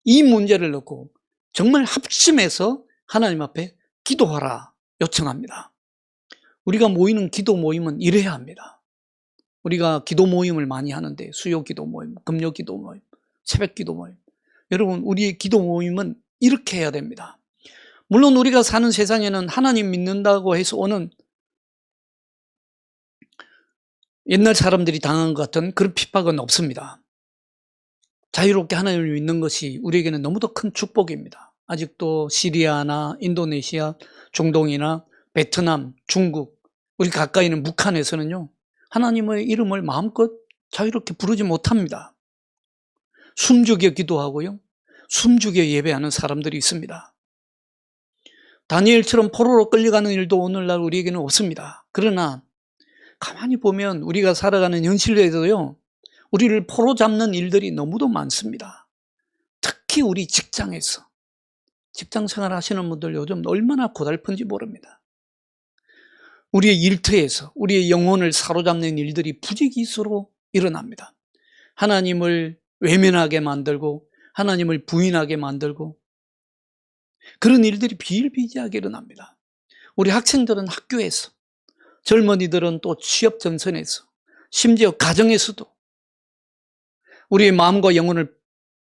이 문제를 놓고 정말 합심해서 하나님 앞에 기도하라 요청합니다. 우리가 모이는 기도 모임은 이래야 합니다. 우리가 기도 모임을 많이 하는데 수요 기도 모임, 금요 기도 모임, 새벽 기도 모임, 여러분, 우리의 기도 모임은 이렇게 해야 됩니다. 물론 우리가 사는 세상에는 하나님 믿는다고 해서 오는 옛날 사람들이 당한 것 같은 그런 핍박은 없습니다. 자유롭게 하나님을 믿는 것이 우리에게는 너무도 큰 축복입니다. 아직도 시리아나 인도네시아, 중동이나 베트남, 중국 우리 가까이 있는 북한에서는요, 하나님의 이름을 마음껏 자유롭게 부르지 못합니다. 숨죽여 기도하고요, 숨죽여 예배하는 사람들이 있습니다. 다니엘처럼 포로로 끌려가는 일도 오늘날 우리에게는 없습니다. 그러나 가만히 보면 우리가 살아가는 현실에서요, 우리를 포로 잡는 일들이 너무도 많습니다. 특히 우리 직장에서, 직장 생활 하시는 분들 요즘 얼마나 고달픈지 모릅니다. 우리의 일터에서 우리의 영혼을 사로잡는 일들이 부지기수로 일어납니다. 하나님을 외면하게 만들고 하나님을 부인하게 만들고 그런 일들이 비일비재하게 일어납니다. 우리 학생들은 학교에서, 젊은이들은 또 취업 전선에서, 심지어 가정에서도 우리의 마음과 영혼을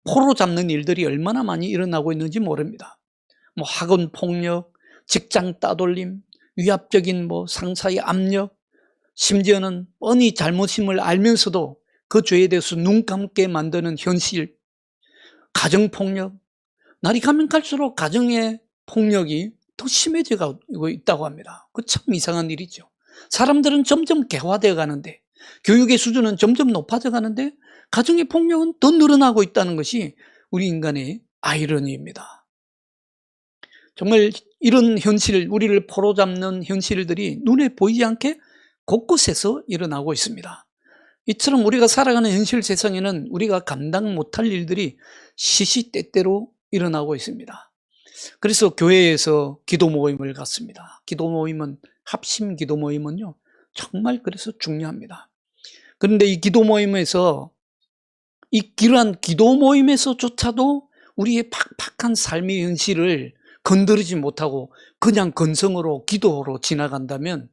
포로 잡는 일들이 얼마나 많이 일어나고 있는지 모릅니다. 학원 폭력, 직장 따돌림, 위압적인 상사의 압력, 심지어는 뻔히 잘못임을 알면서도 그 죄에 대해서 눈 감게 만드는 현실, 가정폭력, 날이 가면 갈수록 가정의 폭력이 더 심해지고 있다고 합니다. 그 참 이상한 일이죠. 사람들은 점점 개화되어 가는데, 교육의 수준은 점점 높아져 가는데 가정의 폭력은 더 늘어나고 있다는 것이 우리 인간의 아이러니입니다. 정말 이런 현실, 우리를 포로잡는 현실들이 눈에 보이지 않게 곳곳에서 일어나고 있습니다. 이처럼 우리가 살아가는 현실 세상에는 우리가 감당 못할 일들이 시시때때로 일어나고 있습니다. 그래서 교회에서 기도 모임을 갖습니다. 기도 모임은, 합심 기도 모임은요, 정말 그래서 중요합니다. 그런데 이 기도 모임에서, 이러한 기도 모임에서조차도 우리의 팍팍한 삶의 현실을 건드리지 못하고 그냥 건성으로 기도로 지나간다면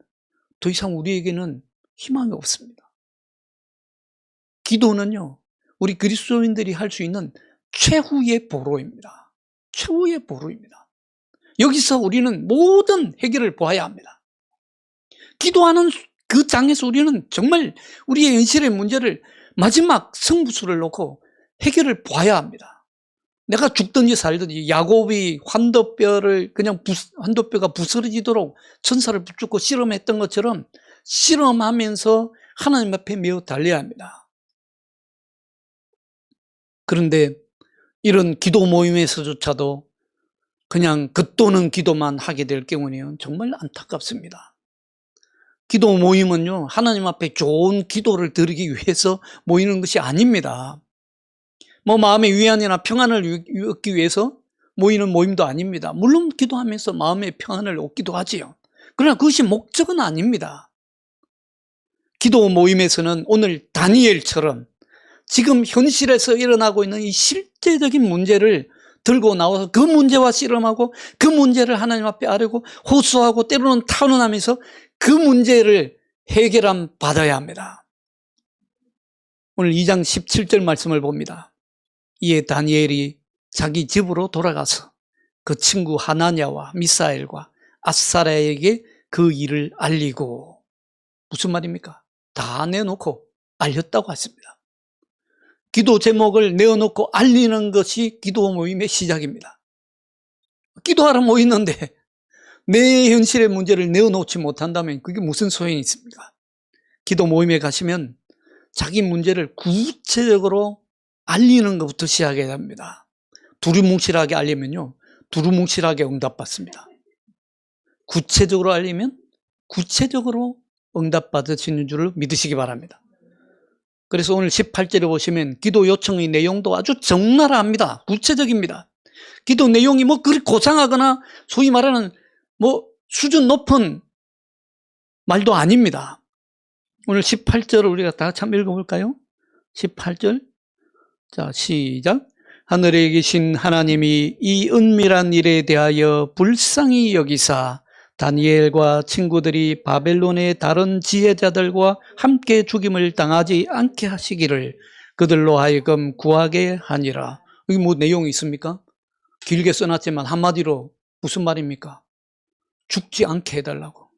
더 이상 우리에게는 희망이 없습니다. 기도는요, 우리 그리스도인들이 할 수 있는 최후의 보루입니다. 최후의 보루입니다. 여기서 우리는 모든 해결을 보아야 합니다. 기도하는 그 장에서 우리는 정말 우리의 현실의 문제를 마지막 승부수를 놓고 해결을 봐야 합니다. 내가 죽든지 살든지 야곱이 환도뼈를 그냥 환도뼈가 부스러지도록 천사를 붙잡고 실험했던 것처럼 실험하면서 하나님 앞에 매우 달려야 합니다. 그런데 이런 기도 모임에서조차도 그냥 겉도는 기도만 하게 될 경우는 정말 안타깝습니다. 기도 모임은요, 하나님 앞에 좋은 기도를 드리기 위해서 모이는 것이 아닙니다. 마음의 위안이나 평안을 얻기 위해서 모이는 모임도 아닙니다. 물론 기도하면서 마음의 평안을 얻기도 하지요. 그러나 그것이 목적은 아닙니다. 기도 모임에서는 오늘 다니엘처럼 지금 현실에서 일어나고 있는 이 실제적인 문제를 들고 나와서 그 문제와 씨름하고 그 문제를 하나님 앞에 아뢰고 호소하고 때로는 탄원하면서 그 문제를 해결함 받아야 합니다. 오늘 2장 17절 말씀을 봅니다. 이에 다니엘이 자기 집으로 돌아가서 그 친구 하나냐와 미사엘과 아사랴에게 그 일을 알리고, 무슨 말입니까? 다 내놓고 알렸다고 했습니다. 기도 제목을 내어놓고 알리는 것이 기도 모임의 시작입니다. 기도하러 모이는데 내 현실의 문제를 내어놓지 못한다면 그게 무슨 소용이 있습니까? 기도 모임에 가시면 자기 문제를 구체적으로 알리는 것부터 시작해야 합니다. 두루뭉실하게 알리면요, 두루뭉실하게 응답받습니다. 구체적으로 알리면 구체적으로 응답받으시는 줄을 믿으시기 바랍니다. 그래서 오늘 18절에 보시면 기도 요청의 내용도 아주 적나라합니다. 구체적입니다. 기도 내용이 그리 고상하거나 소위 말하는 수준 높은 말도 아닙니다. 오늘 18절을 우리가 다 같이 한번 읽어볼까요? 18절. 자, 시작. 하늘에 계신 하나님이 이 은밀한 일에 대하여 불쌍히 여기사 다니엘과 친구들이 바벨론의 다른 지혜자들과 함께 죽임을 당하지 않게 하시기를 그들로 하여금 구하게 하니라. 여기 내용이 있습니까? 길게 써놨지만 한마디로 무슨 말입니까? 죽지 않게 해달라고.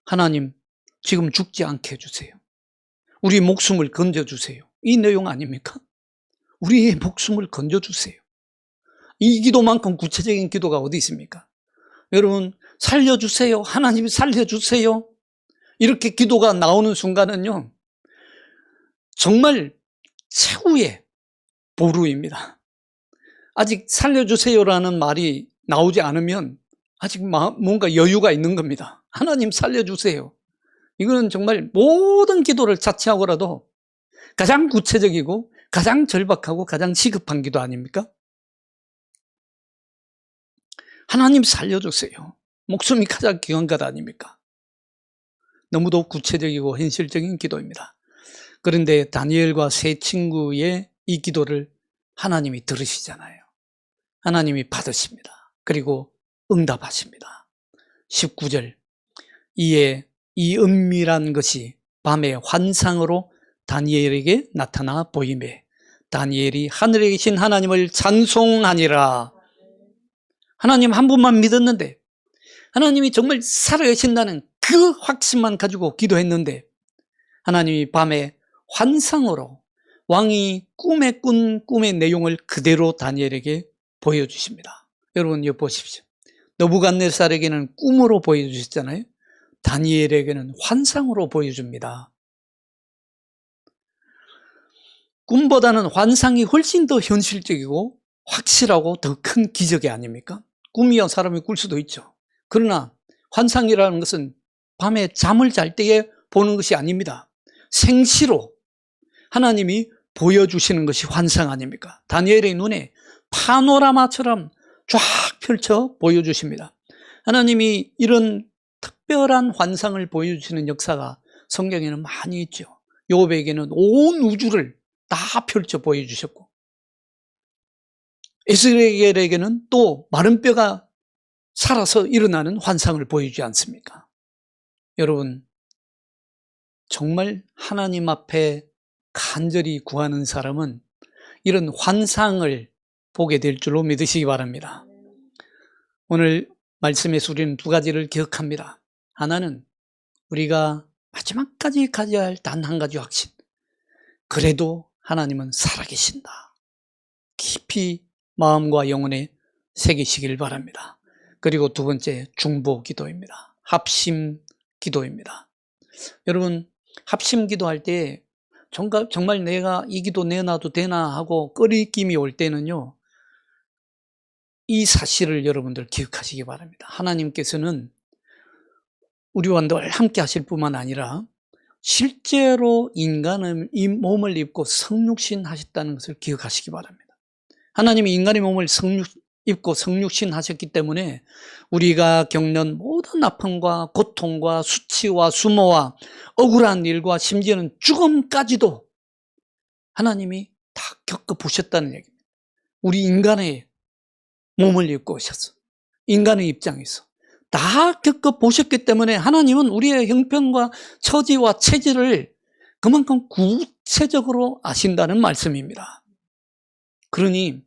하나님, 지금 죽지 않게 해주세요. 우리 목숨을 건져주세요. 이 내용 아닙니까? 우리의 목숨을 건져주세요. 이 기도만큼 구체적인 기도가 어디 있습니까? 여러분, 살려주세요. 하나님 살려주세요. 이렇게 기도가 나오는 순간은요, 정말 최후의 보루입니다. 아직 살려주세요라는 말이 나오지 않으면 아직 뭔가 여유가 있는 겁니다. 하나님 살려주세요. 이거는 정말 모든 기도를 자체하고라도 가장 구체적이고 가장 절박하고 가장 시급한 기도 아닙니까? 하나님 살려주세요. 목숨이 가장 귀한 것 아닙니까? 너무도 구체적이고 현실적인 기도입니다. 그런데 다니엘과 세 친구의 이 기도를 하나님이 들으시잖아요. 하나님이 받으십니다. 그리고 응답하십니다. 19절, 이에 이 은밀한 것이 밤의 환상으로 다니엘에게 나타나 보이매 다니엘이 하늘에 계신 하나님을 찬송하니라. 하나님 한 분만 믿었는데, 하나님이 정말 살아계신다는 그 확신만 가지고 기도했는데, 하나님이 밤에 환상으로 왕이 꿈에 꾼 꿈의 내용을 그대로 다니엘에게 보여주십니다. 여러분 이거 보십시오. 느부갓네살에게는 꿈으로 보여주셨잖아요. 다니엘에게는 환상으로 보여줍니다. 꿈보다는 환상이 훨씬 더 현실적이고 확실하고 더 큰 기적이 아닙니까? 꿈이야 사람이 꿀 수도 있죠. 그러나 환상이라는 것은 밤에 잠을 잘 때에 보는 것이 아닙니다. 생시로 하나님이 보여주시는 것이 환상 아닙니까? 다니엘의 눈에 파노라마처럼 쫙 펼쳐 보여주십니다. 하나님이 이런 특별한 환상을 보여주시는 역사가 성경에는 많이 있죠. 욥에게는 온 우주를 다 펼쳐 보여주셨고, 에스겔에게는 또 마른 뼈가 살아서 일어나는 환상을 보여주지 않습니까? 여러분, 정말 하나님 앞에 간절히 구하는 사람은 이런 환상을 보게 될 줄로 믿으시기 바랍니다. 오늘 말씀에서 우리는 두 가지를 기억합니다. 하나는 우리가 마지막까지 가져야 할 단 한 가지 확신. 그래도 하나님은 살아계신다. 깊이 마음과 영혼에 새기시길 바랍니다. 그리고 두 번째, 중보 기도입니다. 합심 기도입니다. 여러분, 합심 기도할 때 정말 내가 이 기도 내놔도 되나 하고 꺼리낌이 올 때는요, 이 사실을 여러분들 기억하시기 바랍니다. 하나님께서는 우리와 늘 함께 하실 뿐만 아니라 실제로 인간의 이 몸을 입고 성육신 하셨다는 것을 기억하시기 바랍니다. 하나님이 인간의 몸을 입고 성육신 하셨기 때문에 우리가 겪는 모든 아픔과 고통과 수치와 수모와 억울한 일과 심지어는 죽음까지도 하나님이 다 겪어보셨다는 얘기입니다. 우리 인간의 몸을 입고 오셨어. 인간의 입장에서 다 겪어보셨기 때문에 하나님은 우리의 형편과 처지와 체질을 그만큼 구체적으로 아신다는 말씀입니다. 그러니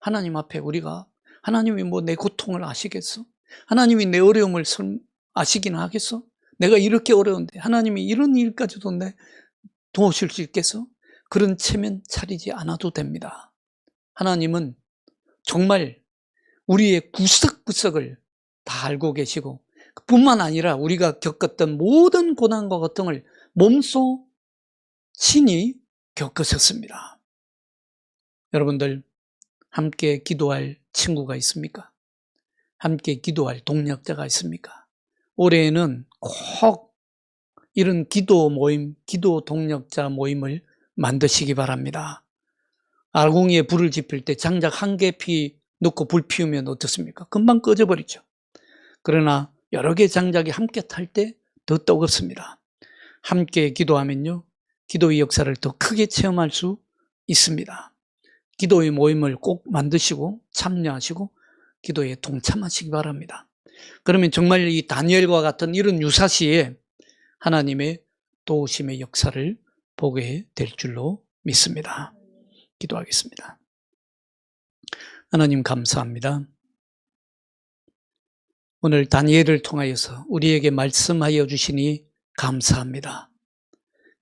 하나님 앞에 우리가 하나님이 뭐 내 고통을 아시겠어? 하나님이 내 어려움을 아시긴 하겠어? 내가 이렇게 어려운데 하나님이 이런 일까지도 내 도우실 수 있겠어? 그런 체면 차리지 않아도 됩니다. 하나님은 정말 우리의 구석구석을 다 알고 계시고, 뿐만 아니라 우리가 겪었던 모든 고난과 고통을 몸소 친히 겪으셨습니다. 여러분들 함께 기도할 친구가 있습니까? 함께 기도할 동력자가 있습니까? 올해에는 꼭 이런 기도 모임, 기도 동력자 모임을 만드시기 바랍니다. 아궁이에 불을 지필 때 장작 한 개피 넣고 불 피우면 어떻습니까? 금방 꺼져버리죠. 그러나 여러 개 장작이 함께 탈 때 더 뜨겁습니다. 함께 기도하면요, 기도의 역사를 더 크게 체험할 수 있습니다. 기도의 모임을 꼭 만드시고 참여하시고 기도에 동참하시기 바랍니다. 그러면 정말 이 다니엘과 같은 이런 유사시에 하나님의 도우심의 역사를 보게 될 줄로 믿습니다. 기도하겠습니다. 하나님 감사합니다. 오늘 다니엘을 통하여서 우리에게 말씀하여 주시니 감사합니다.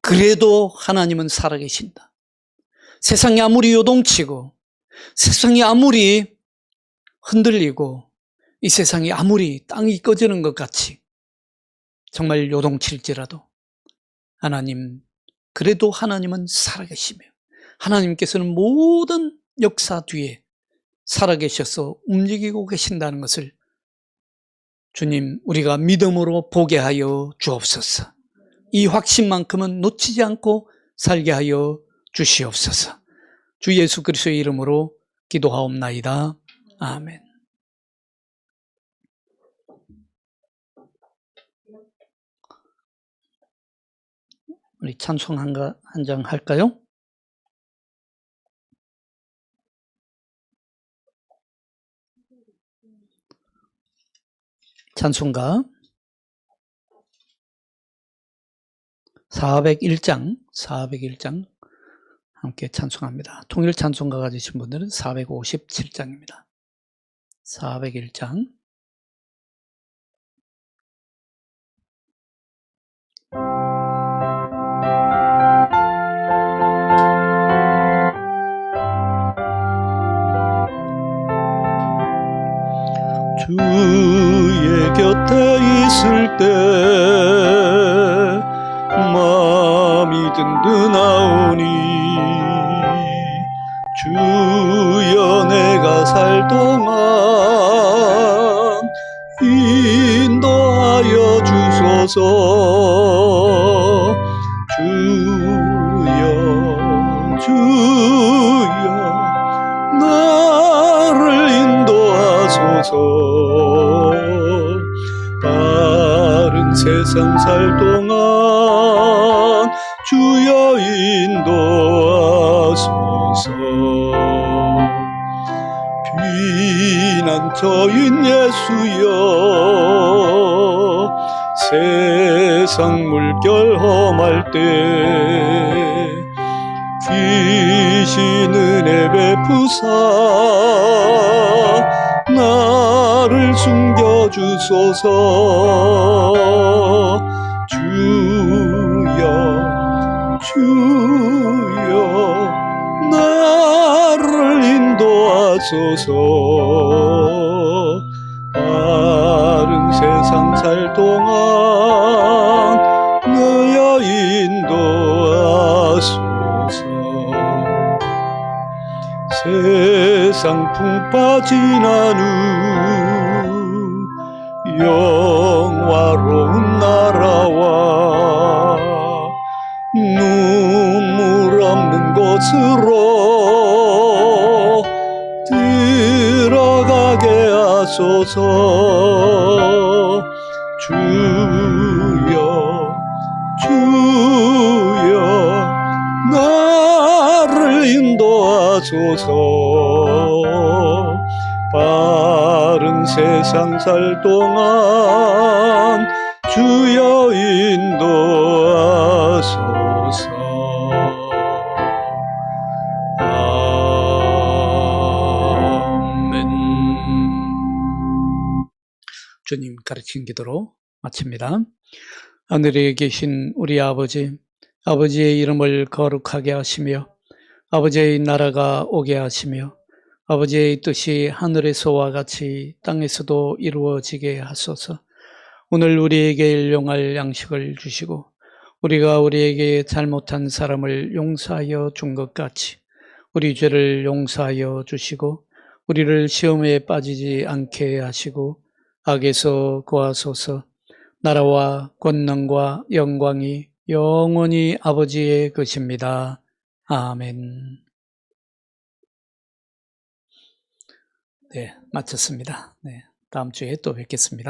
그래도 하나님은 살아계신다. 세상이 아무리 요동치고 세상이 아무리 흔들리고 이 세상이 아무리 땅이 꺼지는 것 같이 정말 요동칠지라도 하나님, 그래도 하나님은 살아계시며 하나님께서는 모든 역사 뒤에 살아계셔서 움직이고 계신다는 것을 주님, 우리가 믿음으로 보게 하여 주옵소서. 이 확신만큼은 놓치지 않고 살게 하여 주시옵소서. 주 예수 그리스도의 이름으로 기도하옵나이다. 아멘. 우리 찬송 한 장 할까요? 찬송가 401장 함께 찬송합니다. 통일 찬송가 가지신 분들은 457장입니다. 401장. 주의 곁에 있을 때 마음이 든든하오니 주여 내가 살 동안 인도하여 주소서. 주여 나를 인도하소서. 바른 세상 살 동안 주여 인도하소서. 피난처인 예수여 세상 물결 험할 때 귀신 은혜 베푸사 나를 숨겨주소서. 주여 나를 인도하소서. 바른 세상 살 동안 너여 인도하소서. 세상 풍파 지난 후 영화로운 나라와 눈물 없는 곳으로 들어가게 하소서. 주여 나를 인도하소서. 바른 세상 살 동안 주여 인도하소서. 아멘. 주님 가르친 기도로 마칩니다. 하늘에 계신 우리 아버지, 아버지의 이름을 거룩하게 하시며 아버지의 나라가 오게 하시며 아버지의 뜻이 하늘에서와 같이 땅에서도 이루어지게 하소서. 오늘 우리에게 일용할 양식을 주시고 우리가 우리에게 잘못한 사람을 용서하여 준 것 같이 우리 죄를 용서하여 주시고 우리를 시험에 빠지지 않게 하시고 악에서 구하소서. 나라와 권능과 영광이 영원히 아버지의 것입니다. 아멘. 네, 마쳤습니다. 네, 다음 주에 또 뵙겠습니다.